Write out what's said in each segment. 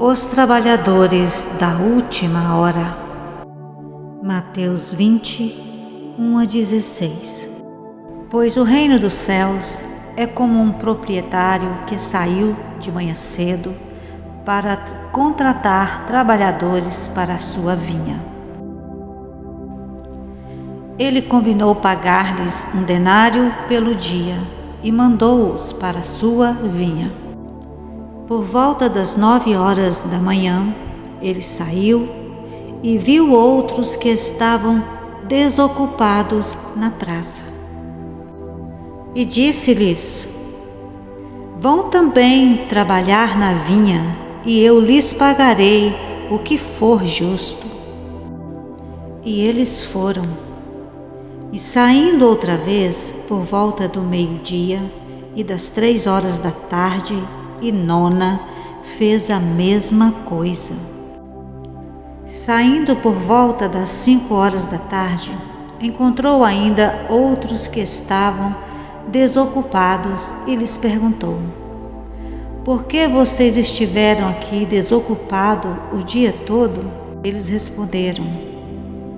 Os trabalhadores da última hora. Mateus 20, 1-16. Pois o reino dos céus é como um proprietário que saiu de manhã cedo para contratar trabalhadores para a sua vinha. Ele combinou pagar-lhes 1 denário pelo dia e mandou-os para a sua vinha. Por volta das 9 horas da manhã, ele saiu e viu outros que estavam desocupados na praça. E disse-lhes: Vão também trabalhar na vinha, e eu lhes pagarei o que for justo. E eles foram. E saindo outra vez, por volta do meio-dia e das 3 horas da tarde, e 9, fez a mesma coisa. Saindo por volta das 5 horas da tarde, encontrou ainda outros que estavam desocupados e lhes perguntou: Por que vocês estiveram aqui desocupados o dia todo? Eles responderam: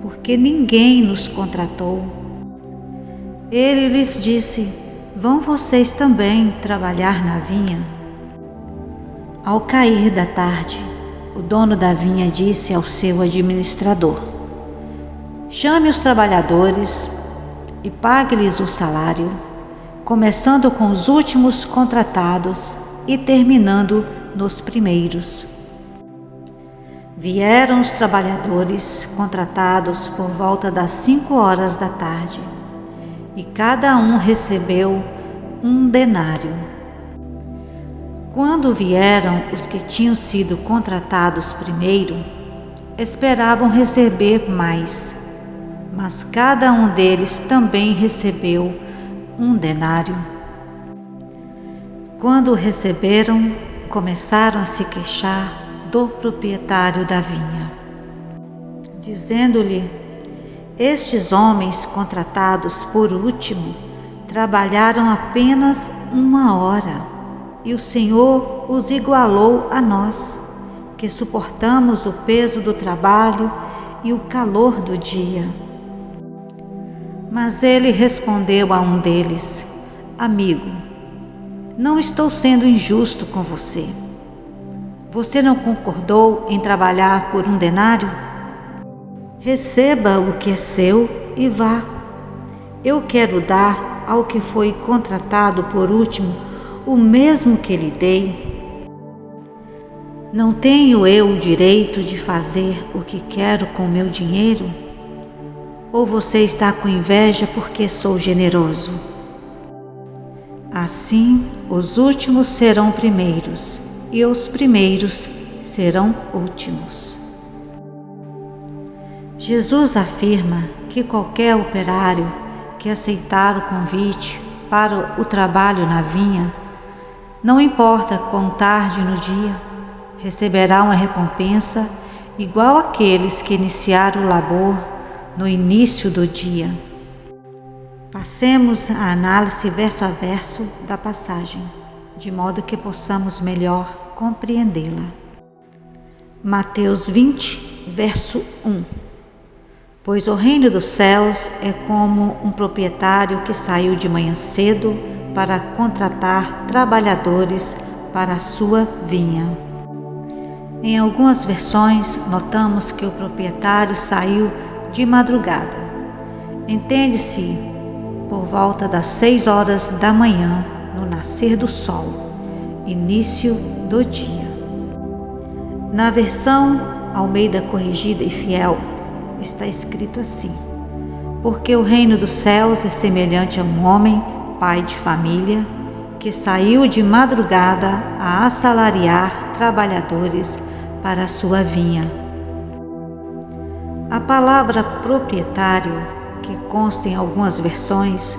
Porque ninguém nos contratou. Ele lhes disse: Vão vocês também trabalhar na vinha? Ao cair da tarde, o dono da vinha disse ao seu administrador: Chame os trabalhadores e pague-lhes o salário, começando com os últimos contratados e terminando nos primeiros. Vieram os trabalhadores contratados por volta das 5 horas da tarde, e cada um recebeu 1 denário. Quando vieram os que tinham sido contratados primeiro, esperavam receber mais, mas cada um deles também recebeu 1 denário. Quando o receberam, começaram a se queixar do proprietário da vinha, dizendo-lhe: Estes homens contratados por último trabalharam apenas 1 hora. E o Senhor os igualou a nós, que suportamos o peso do trabalho e o calor do dia. Mas ele respondeu a um deles: Amigo, não estou sendo injusto com você. Você não concordou em trabalhar por 1 denário? Receba o que é seu e vá. Eu quero dar ao que foi contratado por último o mesmo que lhe dei. Não tenho eu o direito de fazer o que quero com o meu dinheiro? Ou você está com inveja porque sou generoso? Assim, os últimos serão primeiros, e os primeiros serão últimos. Jesus afirma que qualquer operário que aceitar o convite para o trabalho na vinha, não importa quão tarde no dia, receberá uma recompensa igual àqueles que iniciaram o labor no início do dia. Passemos a análise verso a verso da passagem, de modo que possamos melhor compreendê-la. Mateus 20, verso 1. Pois o reino dos céus é como um proprietário que saiu de manhã cedo para contratar trabalhadores para a sua vinha. Em algumas versões, notamos que o proprietário saiu de madrugada. Entende-se por volta das 6 horas da manhã, no nascer do sol, início do dia. Na versão Almeida Corrigida e Fiel, está escrito assim: Porque o reino dos céus é semelhante a um homem, pai de família, que saiu de madrugada a assalariar trabalhadores para a sua vinha. A palavra proprietário, que consta em algumas versões,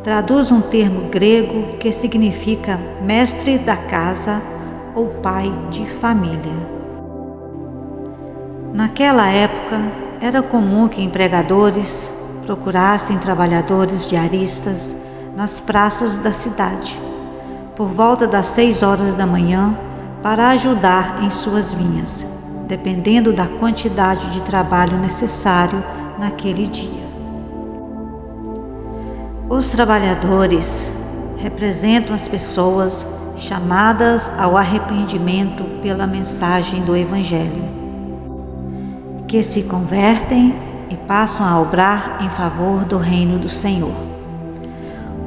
traduz um termo grego que significa mestre da casa ou pai de família. Naquela época, era comum que empregadores procurassem trabalhadores diaristas nas praças da cidade, por volta das 6 horas da manhã, para ajudar em suas vinhas, dependendo da quantidade de trabalho necessário naquele dia. Os trabalhadores representam as pessoas chamadas ao arrependimento pela mensagem do Evangelho, que se convertem e passam a obrar em favor do reino do Senhor.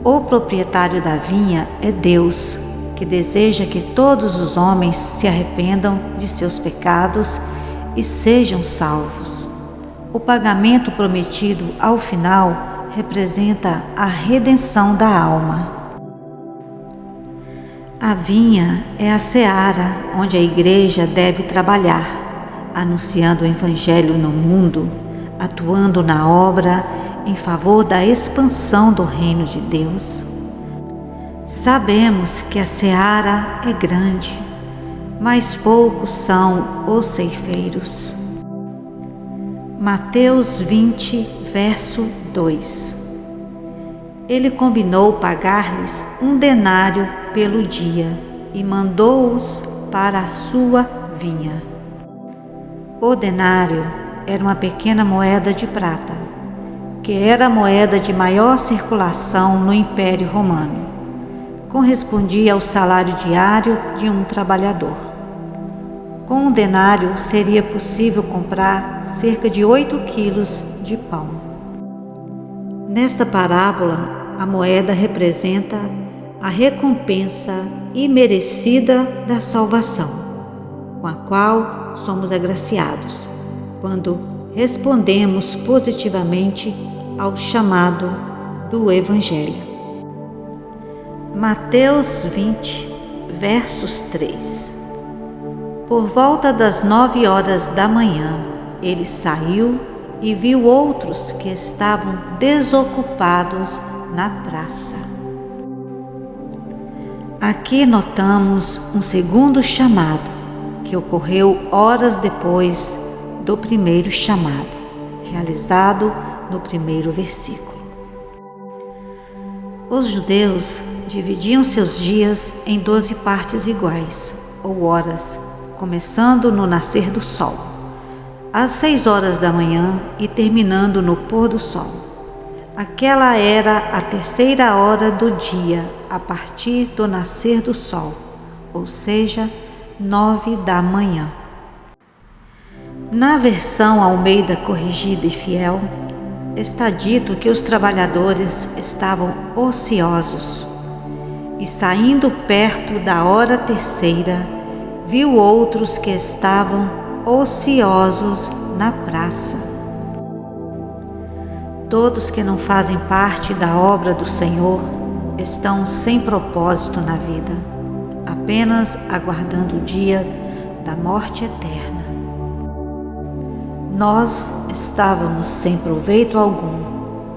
O proprietário da vinha é Deus, que deseja que todos os homens se arrependam de seus pecados e sejam salvos. O pagamento prometido ao final representa a redenção da alma. A vinha é a seara onde a igreja deve trabalhar, anunciando o Evangelho no mundo, atuando na obra em favor da expansão do reino de Deus. Sabemos que a seara é grande, mas poucos são os ceifeiros. Mateus 20, verso 2. Ele combinou pagar-lhes 1 denário pelo dia e mandou-os para a sua vinha. O denário era uma pequena moeda de prata, que era a moeda de maior circulação no Império Romano. Correspondia ao salário diário de um trabalhador. Com 1 denário seria possível comprar cerca de 8 quilos de pão. Nesta parábola, a moeda representa a recompensa imerecida da salvação, com a qual somos agraciados, quando respondemos positivamente ao chamado do Evangelho. Mateus 20, versos 3. Por volta das 9 horas da manhã, ele saiu e viu outros que estavam desocupados na praça. Aqui notamos um segundo chamado, que ocorreu horas depois do primeiro chamado, realizado no primeiro versículo. Os judeus dividiam seus dias em 12 partes iguais, ou horas, começando no nascer do sol, às 6 horas da manhã e terminando no pôr do sol. Aquela era a 3ª hora do dia, a partir do nascer do sol, ou seja, 9 da manhã. Na versão Almeida Corrigida e Fiel, está dito que os trabalhadores estavam ociosos. E saindo perto da hora 3ª, viu outros que estavam ociosos na praça. Todos que não fazem parte da obra do Senhor estão sem propósito na vida, apenas aguardando o dia da morte eterna. Nós estávamos sem proveito algum,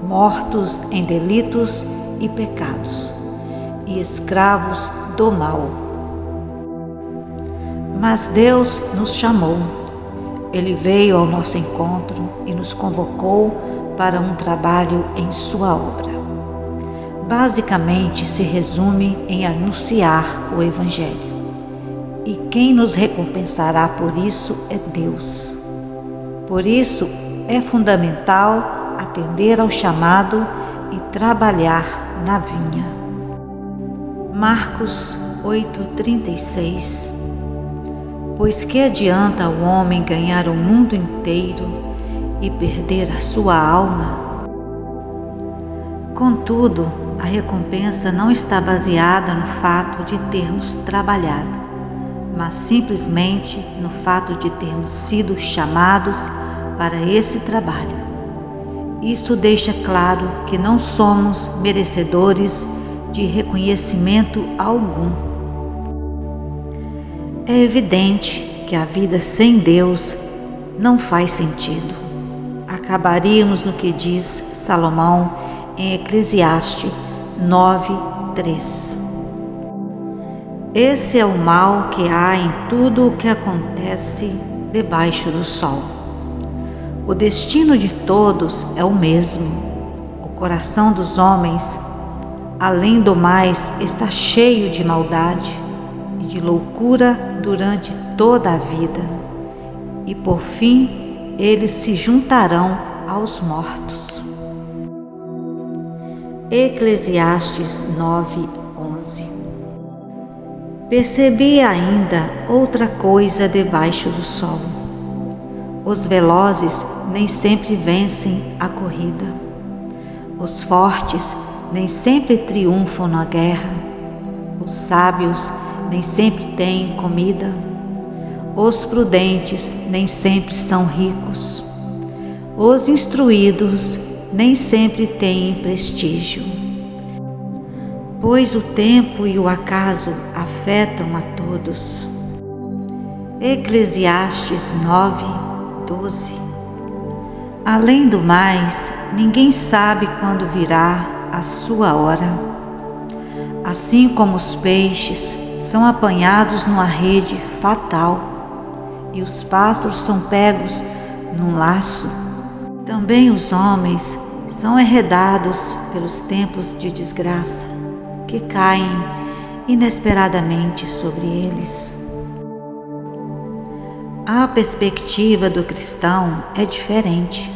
mortos em delitos e pecados, e escravos do mal. Mas Deus nos chamou. Ele veio ao nosso encontro e nos convocou para um trabalho em sua obra. Basicamente se resume em anunciar o Evangelho. E quem nos recompensará por isso é Deus. Por isso é fundamental atender ao chamado e trabalhar na vinha. Marcos 8,36. Pois que adianta o homem ganhar o mundo inteiro e perder a sua alma? Contudo, a recompensa não está baseada no fato de termos trabalhado, mas simplesmente no fato de termos sido chamados para esse trabalho. Isso deixa claro que não somos merecedores de reconhecimento algum. É evidente que a vida sem Deus não faz sentido. Acabaríamos no que diz Salomão em Eclesiastes 9:3. Esse é o mal que há em tudo o que acontece debaixo do sol. O destino de todos é o mesmo. O coração dos homens, além do mais, está cheio de maldade e de loucura durante toda a vida, e por fim eles se juntarão aos mortos. Eclesiastes 9:11. Percebi ainda outra coisa debaixo do sol. Os velozes nem sempre vencem a corrida. Os fortes nem sempre triunfam na guerra. Os sábios nem sempre têm comida. Os prudentes nem sempre são ricos. Os instruídos nem sempre têm prestígio. Pois o tempo e o acaso afetam a todos. Eclesiastes 9:12. Além do mais, ninguém sabe quando virá a sua hora. Assim como os peixes são apanhados numa rede fatal e os pássaros são pegos num laço, também os homens são enredados pelos tempos de desgraça que caem inesperadamente sobre eles. A perspectiva do cristão é diferente.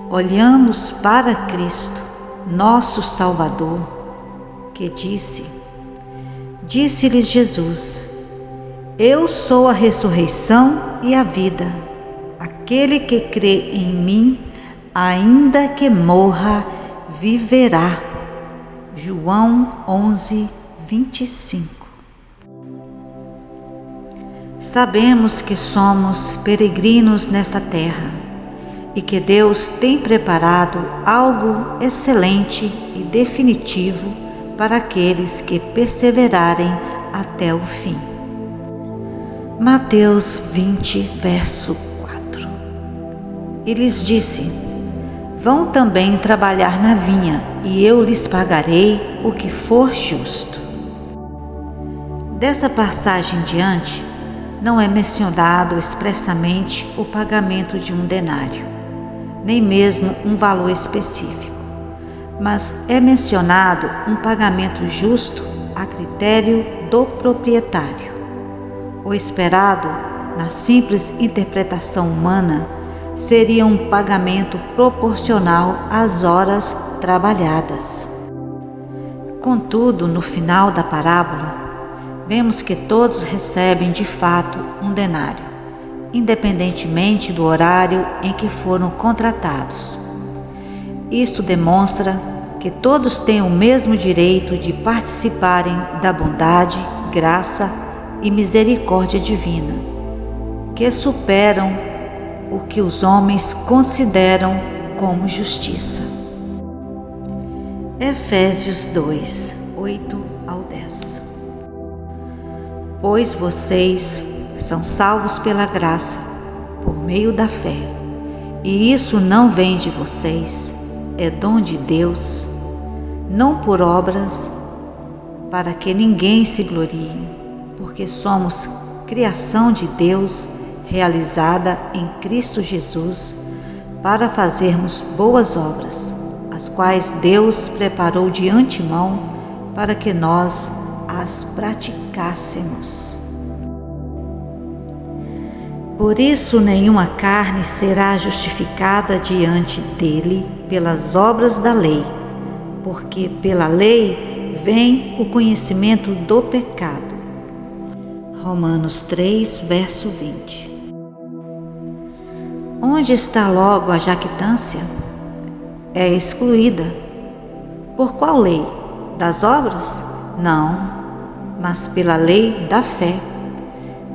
Olhamos para Cristo, nosso Salvador, que disse-lhes Jesus: Eu sou a ressurreição e a vida. Aquele que crê em mim, ainda que morra, viverá. João 11:25. Sabemos que somos peregrinos nesta terra e que Deus tem preparado algo excelente e definitivo para aqueles que perseverarem até o fim. Mateus 20, verso 4. E lhes disse: Vão também trabalhar na vinha, e eu lhes pagarei o que for justo. Dessa passagem em diante, não é mencionado expressamente o pagamento de um denário, nem mesmo um valor específico, mas é mencionado um pagamento justo a critério do proprietário. O esperado, na simples interpretação humana, seria um pagamento proporcional às horas trabalhadas. Contudo, no final da parábola, vemos que todos recebem de fato um denário, independentemente do horário em que foram contratados. Isto demonstra que todos têm o mesmo direito de participarem da bondade, graça e misericórdia divina, que superam o que os homens consideram como justiça. Efésios 2, 8-10. Pois vocês são salvos pela graça, por meio da fé, e isso não vem de vocês, é dom de Deus, não por obras, para que ninguém se glorie, porque somos criação de Deus, realizada em Cristo Jesus, para fazermos boas obras, as quais Deus preparou de antemão para que nós as praticássemos. Por isso nenhuma carne será justificada diante dele pelas obras da lei, porque pela lei vem o conhecimento do pecado. Romanos 3, verso 20. Onde está logo a jactância? É excluída. Por qual lei? Das obras? Não, mas pela lei da fé.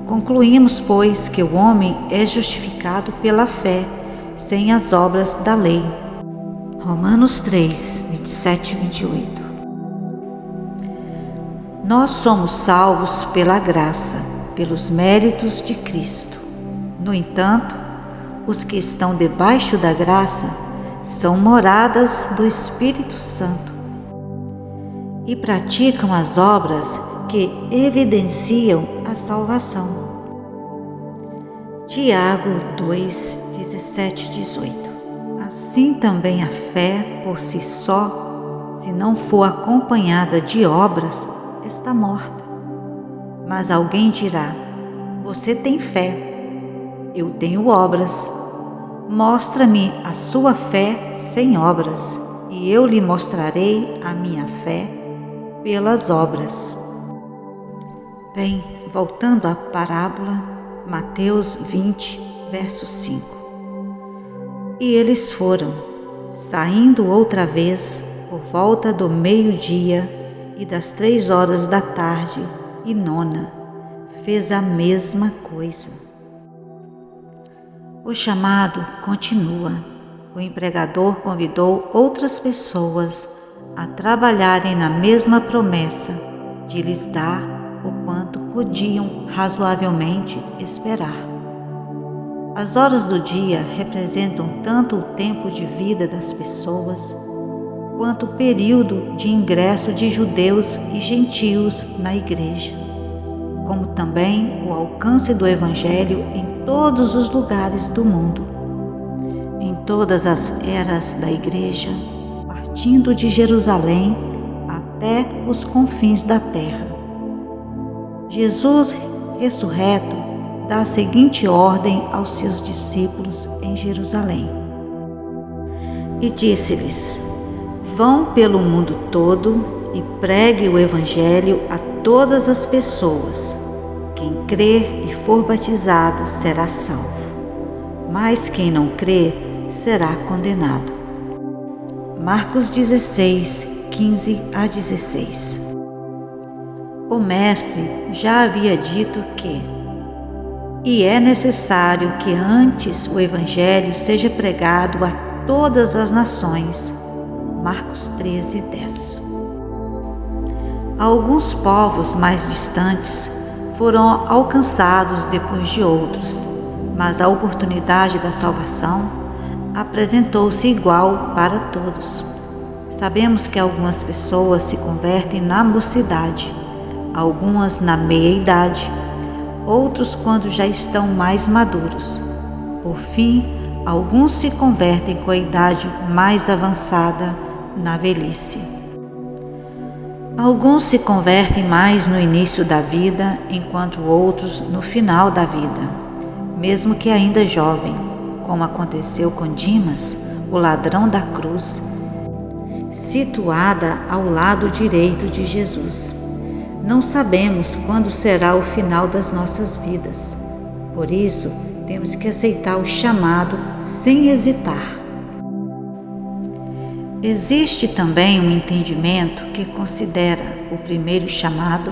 Concluímos, pois, que o homem é justificado pela fé, sem as obras da lei. Romanos 3, 27 e 28. Nós somos salvos pela graça, pelos méritos de Cristo. No entanto, os que estão debaixo da graça são moradas do Espírito Santo e praticam as obras que evidenciam a salvação. Tiago 2, 17 e 18. Assim também a fé por si só, se não for acompanhada de obras, está morta. Mas alguém dirá: você tem fé, eu tenho obras. Mostra-me a sua fé sem obras, e eu lhe mostrarei a minha fé pelas obras. Bem, voltando à parábola, Mateus 20, verso 5. E eles foram, saindo outra vez por volta do meio-dia e das 3 horas da tarde, e nona, fez a mesma coisa. O chamado continua. O empregador convidou outras pessoas a trabalharem na mesma promessa de lhes dar o quanto podiam razoavelmente esperar. As horas do dia representam tanto o tempo de vida das pessoas, quanto o período de ingresso de judeus e gentios na igreja, como também o alcance do Evangelho em todos os lugares do mundo, em todas as eras da igreja, partindo de Jerusalém até os confins da terra. Jesus, ressurreto, dá a seguinte ordem aos seus discípulos em Jerusalém. E disse-lhes: vão pelo mundo todo e pregue o Evangelho a todas as pessoas. Quem crer e for batizado será salvo, mas quem não crer será condenado. Marcos 16, 15 a 16. O Mestre já havia dito que e é necessário que antes o Evangelho seja pregado a todas as nações. Marcos 13, 10. Alguns povos mais distantes foram alcançados depois de outros, mas a oportunidade da salvação apresentou-se igual para todos. Sabemos que algumas pessoas se convertem na mocidade, algumas na meia-idade, outros quando já estão mais maduros. Por fim, alguns se convertem com a idade mais avançada, na velhice. Alguns se convertem mais no início da vida, enquanto outros no final da vida, mesmo que ainda jovem, como aconteceu com Dimas, o ladrão da cruz, situada ao lado direito de Jesus. Não sabemos quando será o final das nossas vidas, por isso temos que aceitar o chamado sem hesitar. Existe também um entendimento que considera o primeiro chamado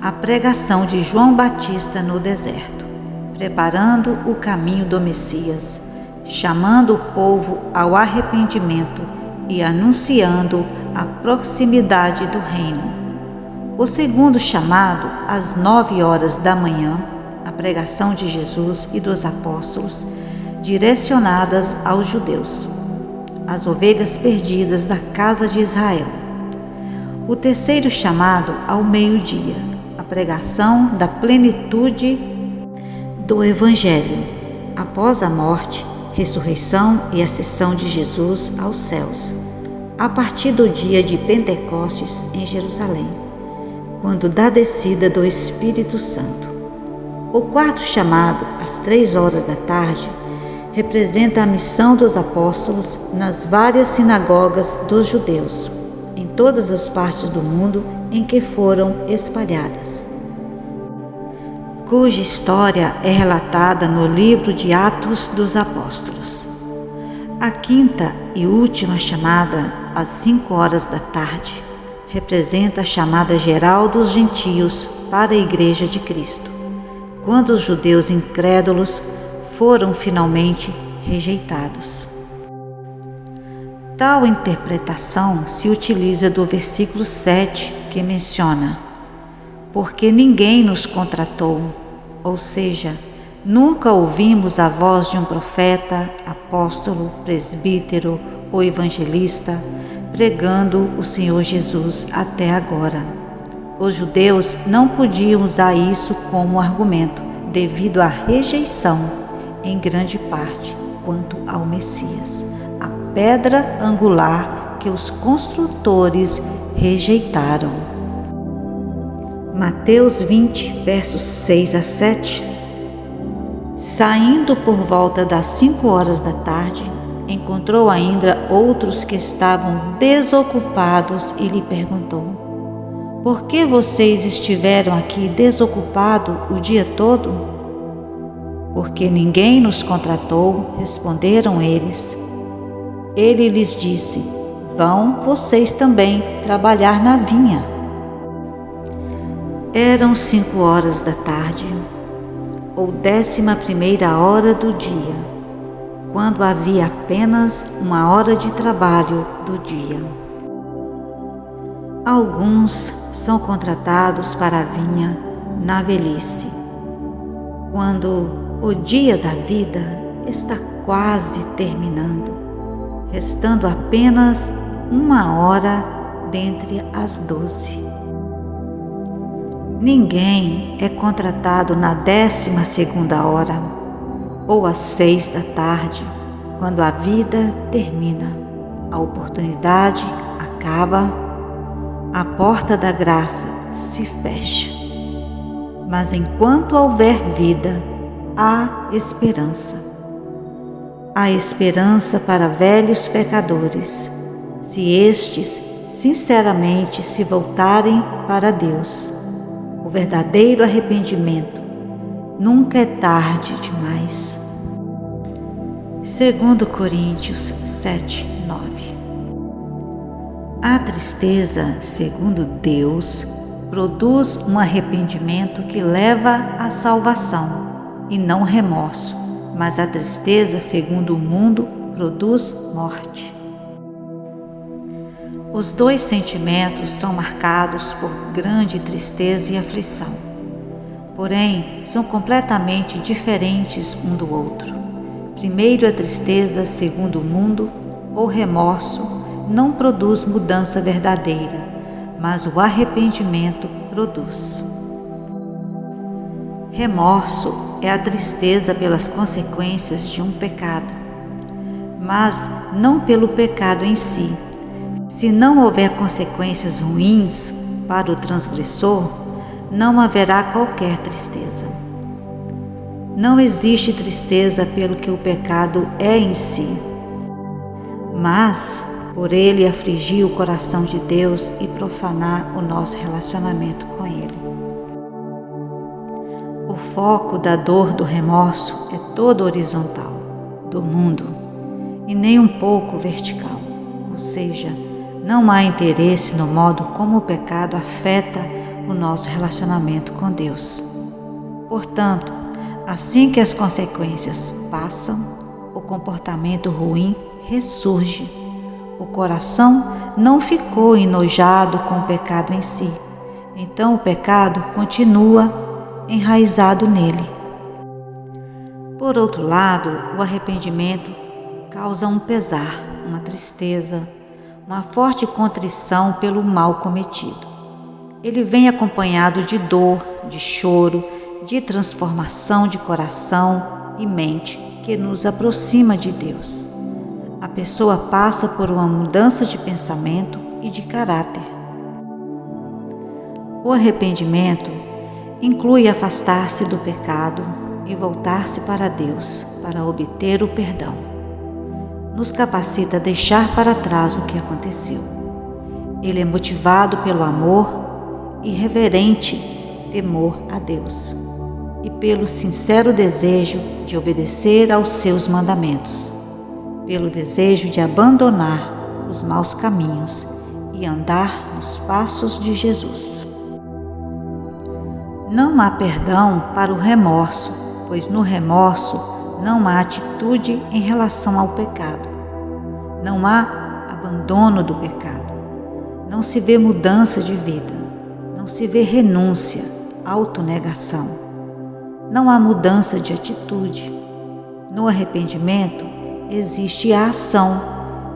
a pregação de João Batista no deserto, preparando o caminho do Messias, chamando o povo ao arrependimento e anunciando a proximidade do reino. O segundo chamado, às 9 horas da manhã, a pregação de Jesus e dos apóstolos, direcionadas aos judeus, as ovelhas perdidas da casa de Israel. O terceiro chamado, ao meio-dia, a pregação da plenitude do Evangelho, após a morte, ressurreição e ascensão de Jesus aos céus, a partir do dia de Pentecostes em Jerusalém, quando da descida do Espírito Santo. O quarto chamado, às 3 horas da tarde, representa a missão dos apóstolos nas várias sinagogas dos judeus, em todas as partes do mundo em que foram espalhadas, cuja história é relatada no livro de Atos dos Apóstolos. A quinta e última chamada, às 5 horas da tarde, representa a chamada geral dos gentios para a Igreja de Cristo, quando os judeus incrédulos foram finalmente rejeitados. Tal interpretação se utiliza do versículo 7, que menciona: porque ninguém nos contratou, ou seja, nunca ouvimos a voz de um profeta, apóstolo, presbítero ou evangelista pregando o Senhor Jesus até agora. Os judeus não podiam usar isso como argumento, devido à rejeição, em grande parte, quanto ao Messias, a pedra angular que os construtores rejeitaram. Mateus 20, versos 6 a 7. Saindo por volta das 5 horas da tarde, encontrou ainda outros que estavam desocupados e lhe perguntou: Por que vocês estiveram aqui desocupados o dia todo? Porque ninguém nos contratou, responderam eles. Ele lhes disse: Vão vocês também trabalhar na vinha. Eram 5 horas da tarde, ou 11ª hora do dia, quando havia apenas 1 hora de trabalho do dia. Alguns são contratados para a vinha na velhice, quando o dia da vida está quase terminando, restando apenas 1 hora dentre as 12. Ninguém é contratado na 12ª hora ou às 6 da tarde, quando a vida termina, a oportunidade acaba, a porta da graça se fecha. Mas enquanto houver vida, há esperança. Há esperança para velhos pecadores, se estes sinceramente se voltarem para Deus. O verdadeiro arrependimento nunca é tarde demais. 2 Coríntios 7, 9. A tristeza, segundo Deus, produz um arrependimento que leva à salvação e não remorso, mas a tristeza, segundo o mundo, produz morte. Os dois sentimentos são marcados por grande tristeza e aflição, porém são completamente diferentes um do outro. Primeiro, a tristeza, segundo o mundo, ou remorso, não produz mudança verdadeira, mas o arrependimento produz. Remorso é a tristeza pelas consequências de um pecado, mas não pelo pecado em si. Se não houver consequências ruins para o transgressor, não haverá qualquer tristeza. Não existe tristeza pelo que o pecado é em si, mas por ele afligir o coração de Deus e profanar o nosso relacionamento com Ele. O foco da dor do remorso é todo horizontal, do mundo, e nem um pouco vertical, ou seja, não há interesse no modo como o pecado afeta o nosso relacionamento com Deus. Portanto, assim que as consequências passam, o comportamento ruim ressurge. O coração não ficou enojado com o pecado em si, então o pecado continua enraizado nele. Por outro lado, o arrependimento causa um pesar, uma tristeza, uma forte contrição pelo mal cometido. Ele vem acompanhado de dor, de choro, de transformação de coração e mente que nos aproxima de Deus. A pessoa passa por uma mudança de pensamento e de caráter. O arrependimento inclui afastar-se do pecado e voltar-se para Deus para obter o perdão. Nos capacita a deixar para trás o que aconteceu. Ele é motivado pelo amor e reverente temor a Deus e pelo sincero desejo de obedecer aos seus mandamentos, pelo desejo de abandonar os maus caminhos e andar nos passos de Jesus. Não há perdão para o remorso, pois no remorso não há atitude em relação ao pecado. Não há abandono do pecado. Não se vê mudança de vida. Não se vê renúncia, autonegação. Não há mudança de atitude. No arrependimento existe a ação,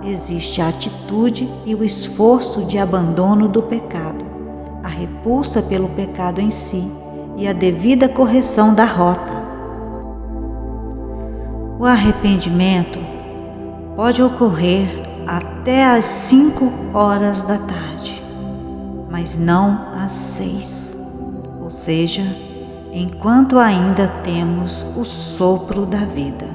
existe a atitude e o esforço de abandono do pecado, a repulsa pelo pecado em si e a devida correção da rota. O arrependimento pode ocorrer até às 5 horas da tarde, mas não às 6. ou seja, enquanto ainda temos o sopro da vida.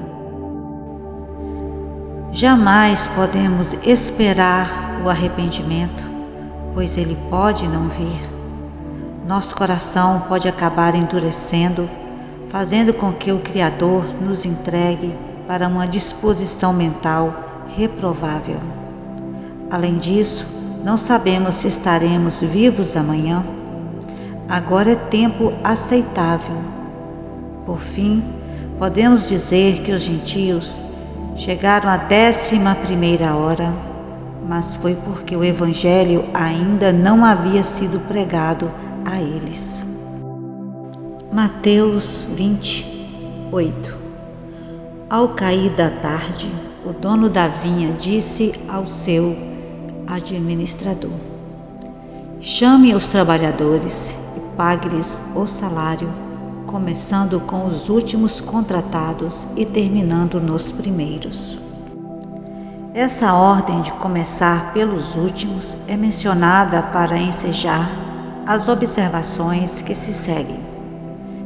Jamais podemos esperar o arrependimento, pois ele pode não vir. Nosso coração pode acabar endurecendo, fazendo com que o Criador nos entregue para uma disposição mental reprovável. Além disso, não sabemos se estaremos vivos amanhã. Agora é tempo aceitável. Por fim, podemos dizer que os gentios chegaram à 11ª hora, mas foi porque o Evangelho ainda não havia sido pregado a eles. Mateus 28. Ao cair da tarde, o dono da vinha disse ao seu administrador: chame os trabalhadores e pague-lhes o salário, começando com os últimos contratados e terminando nos primeiros. Essa ordem de começar pelos últimos é mencionada para ensejar as observações que se seguem.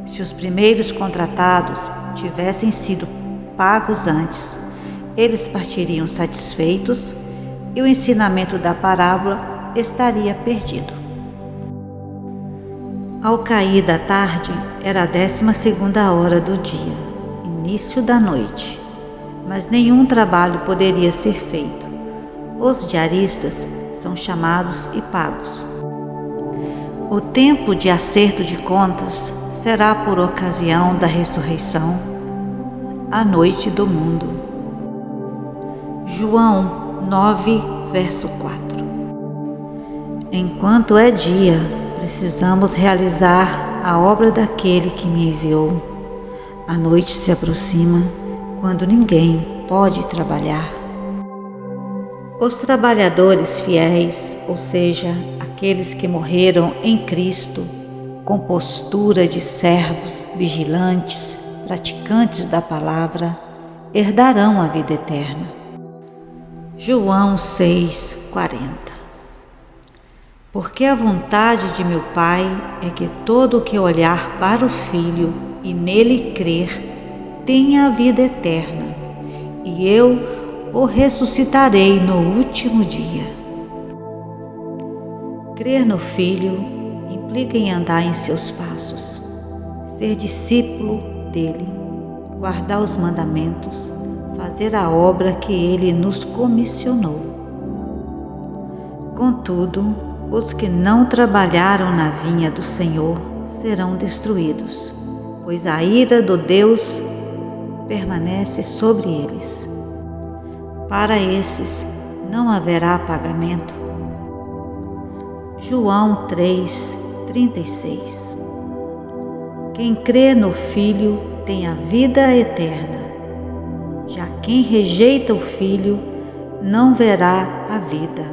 Se os primeiros contratados tivessem sido pagos antes, eles partiriam satisfeitos e o ensinamento da parábola estaria perdido. Ao cair da tarde, era a 12ª hora do dia, início da noite, mas nenhum trabalho poderia ser feito. Os diaristas são chamados e pagos. O tempo de acerto de contas será por ocasião da ressurreição, a noite do mundo. João 9, verso 4. Enquanto é dia, precisamos realizar a obra daquele que me enviou. A noite se aproxima, quando ninguém pode trabalhar. Os trabalhadores fiéis, ou seja, aqueles que morreram em Cristo, com postura de servos vigilantes, praticantes da palavra, herdarão a vida eterna. João 6:40. Porque a vontade de meu Pai é que todo o que olhar para o Filho e nele crer tenha a vida eterna, e eu o ressuscitarei no último dia. Crer no Filho implica em andar em seus passos, ser discípulo dele, guardar os mandamentos, fazer a obra que ele nos comissionou. Contudo, os que não trabalharam na vinha do Senhor serão destruídos, pois a ira do Deus permanece sobre eles. Para esses não haverá pagamento. João 3:36. Quem crê no Filho tem a vida eterna. Já quem rejeita o Filho não verá a vida,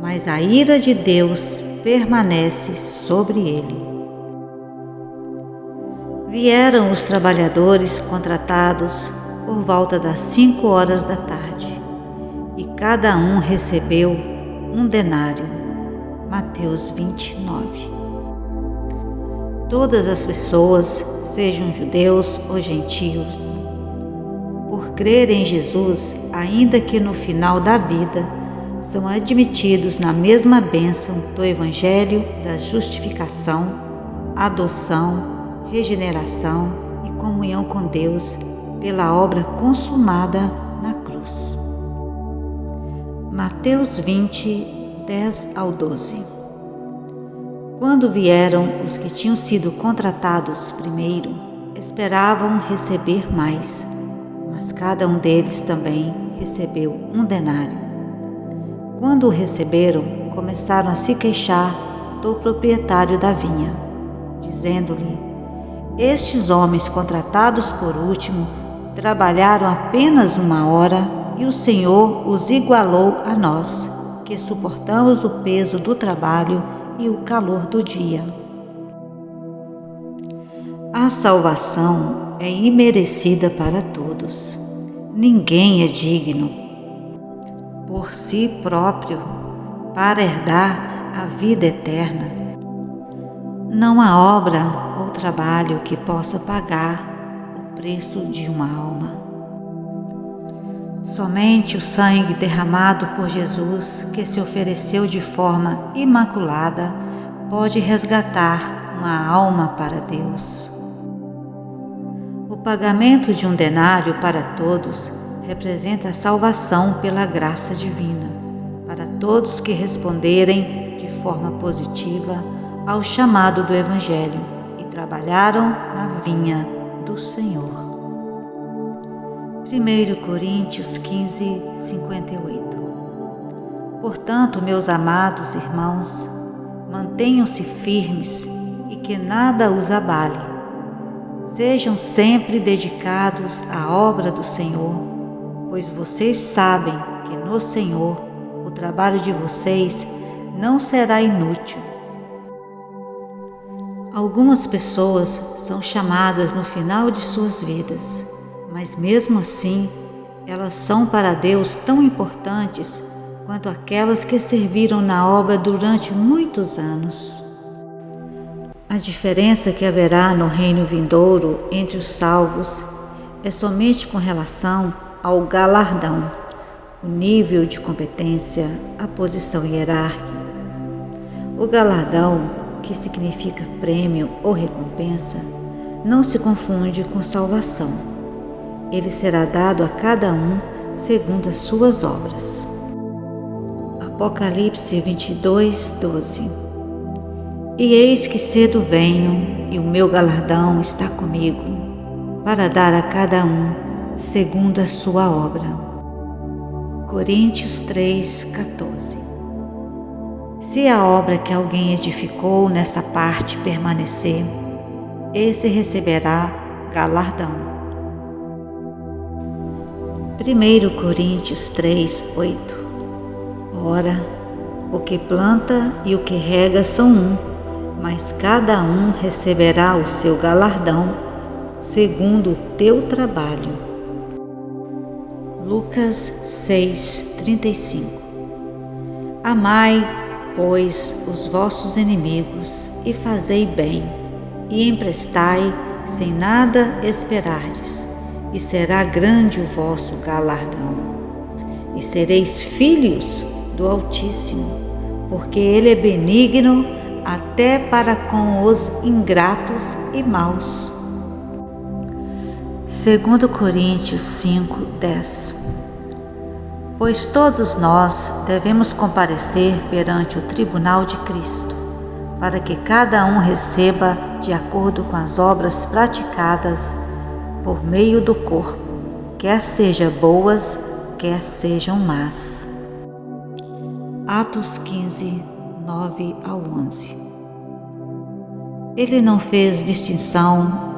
mas a ira de Deus permanece sobre ele. Vieram os trabalhadores contratados por volta das 5 horas da tarde, e cada um recebeu um denário. Mateus 29. Todas as pessoas, sejam judeus ou gentios, por crer em Jesus, ainda que no final da vida, são admitidos na mesma bênção do Evangelho da justificação, adoção, regeneração e comunhão com Deus pela obra consumada na cruz. Mateus 20, 10-12. Quando vieram os que tinham sido contratados primeiro, esperavam receber mais, mas cada um deles também recebeu um denário. Quando o receberam, começaram a se queixar do proprietário da vinha, dizendo-lhe: estes homens contratados por último trabalharam apenas 1 hora e o Senhor os igualou a nós, que suportamos o peso do trabalho e o calor do dia. A salvação é imerecida para todos. Ninguém é digno por si próprio para herdar a vida eterna. Não há obra ou trabalho que possa pagar o preço de uma alma. Somente o sangue derramado por Jesus, que se ofereceu de forma imaculada, pode resgatar uma alma para Deus. O pagamento de um denário para todos representa a salvação pela graça divina, para todos que responderem de forma positiva ao chamado do Evangelho e trabalharam na vinha do Senhor. 1 Coríntios 15, 58. Portanto, meus amados irmãos, mantenham-se firmes e que nada os abale. Sejam sempre dedicados à obra do Senhor, pois vocês sabem que no Senhor o trabalho de vocês não será inútil. Algumas pessoas são chamadas no final de suas vidas, mas mesmo assim, elas são para Deus tão importantes quanto aquelas que serviram na obra durante muitos anos. A diferença que haverá no reino vindouro entre os salvos é somente com relação ao galardão, o nível de competência, a posição hierárquica. O galardão, que significa prêmio ou recompensa, não se confunde com salvação. Ele será dado a cada um segundo as suas obras. Apocalipse 22, 12. E eis que cedo venho, e o meu galardão está comigo, para dar a cada um segundo a sua obra. Coríntios 3, 14. Se a obra que alguém edificou nessa parte permanecer, esse receberá galardão. 1 Coríntios 3, 8. Ora, o que planta e o que rega são um, mas cada um receberá o seu galardão, segundo o teu trabalho. Lucas 6, 35. Amai, pois, os vossos inimigos, e fazei bem, e emprestai, sem nada esperardes, e será grande o vosso galardão. E sereis filhos do Altíssimo, porque Ele é benigno até para com os ingratos e maus. 2 Coríntios 5, 10. Pois todos nós devemos comparecer perante o tribunal de Cristo, para que cada um receba de acordo com as obras praticadas por meio do corpo, quer sejam boas, quer sejam más. Atos 15, 9 ao 11. Ele não fez distinção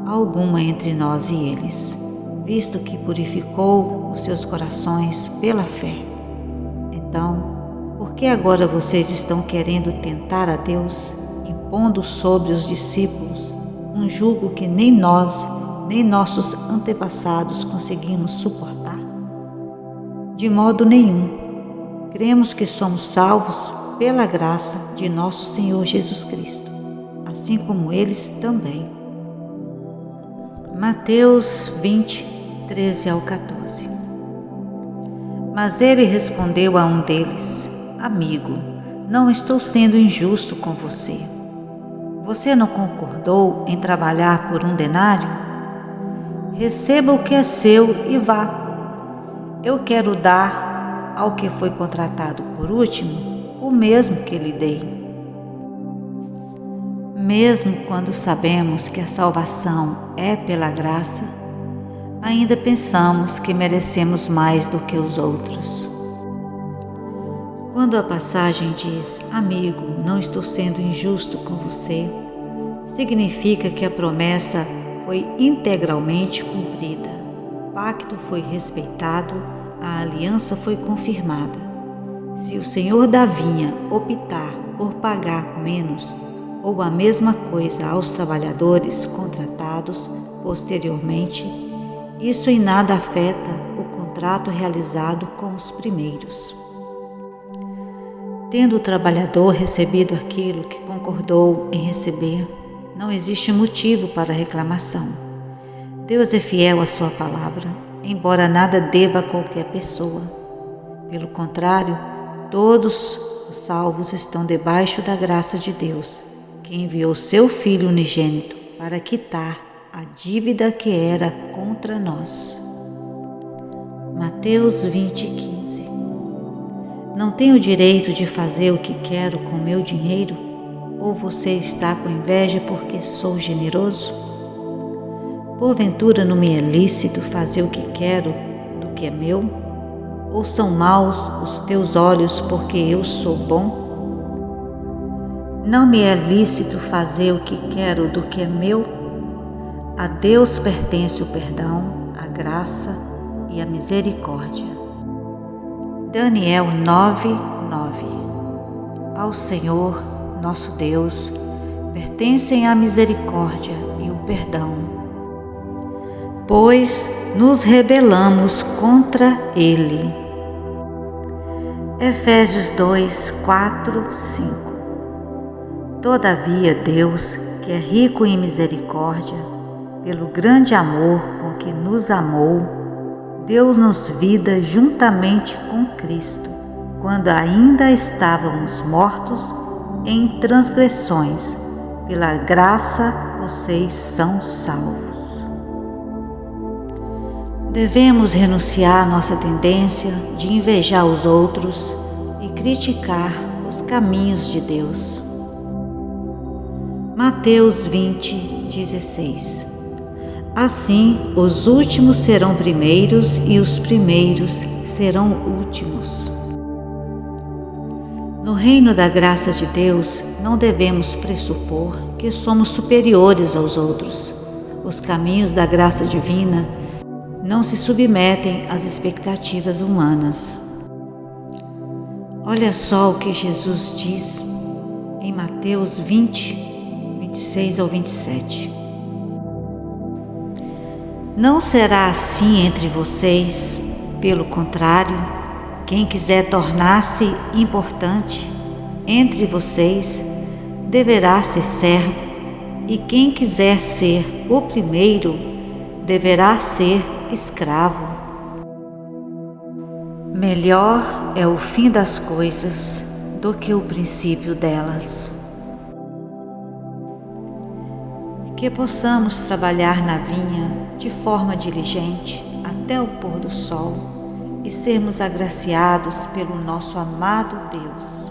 alguma entre nós e eles, visto que purificou os seus corações pela fé. Então, por que agora vocês estão querendo tentar a Deus, impondo sobre os discípulos um jugo que nem nós, nem nossos antepassados conseguimos suportar? De modo nenhum. Cremos que somos salvos pela graça de nosso Senhor Jesus Cristo, assim como eles também. Mateus 20, 13 ao 14. Mas ele respondeu a um deles: Amigo, não estou sendo injusto com você. Você não concordou em trabalhar por um denário? Receba o que é seu e vá. Eu quero dar ao que foi contratado por último o mesmo que lhe dei. Mesmo quando sabemos que a salvação é pela graça, ainda pensamos que merecemos mais do que os outros. Quando a passagem diz: Amigo, não estou sendo injusto com você, significa que a promessa foi integralmente cumprida, o pacto foi respeitado, a aliança foi confirmada. Se o Senhor da vinha optar por pagar menos ou a mesma coisa aos trabalhadores contratados posteriormente, isso em nada afeta o contrato realizado com os primeiros. Tendo o trabalhador recebido aquilo que concordou em receber, não existe motivo para reclamação. Deus é fiel à sua palavra, embora nada deva a qualquer pessoa. Pelo contrário, todos os salvos estão debaixo da graça de Deus, que enviou seu Filho unigênito para quitar a dívida que era contra nós. Mateus 20:15. Não tenho o direito de fazer o que quero com meu dinheiro? Ou você está com inveja porque sou generoso? Porventura não me é lícito fazer o que quero do que é meu? Ou são maus os teus olhos porque eu sou bom? Não me é lícito fazer o que quero do que é meu? A Deus pertence o perdão, a graça e a misericórdia. Daniel 9:9. Ao Senhor, nosso Deus, pertencem a misericórdia e o perdão, pois nos rebelamos contra Ele. Efésios 2:4-5. Todavia Deus, que é rico em misericórdia, pelo grande amor com que nos amou, deu-nos vida juntamente com Cristo, quando ainda estávamos mortos em transgressões. Pela graça vocês são salvos. Devemos renunciar à nossa tendência de invejar os outros e criticar os caminhos de Deus. Mateus 20:16. Assim, os últimos serão primeiros e os primeiros serão últimos. No reino da graça de Deus, não devemos pressupor que somos superiores aos outros. Os caminhos da graça divina não se submetem às expectativas humanas. Olha só o que Jesus diz em Mateus 20:26-27. Não será assim entre vocês, pelo contrário, quem quiser tornar-se importante entre vocês deverá ser servo, e quem quiser ser o primeiro deverá ser escravo. Melhor é o fim das coisas do que o princípio delas. Que possamos trabalhar na vinha de forma diligente até o pôr do sol e sermos agraciados pelo nosso amado Deus.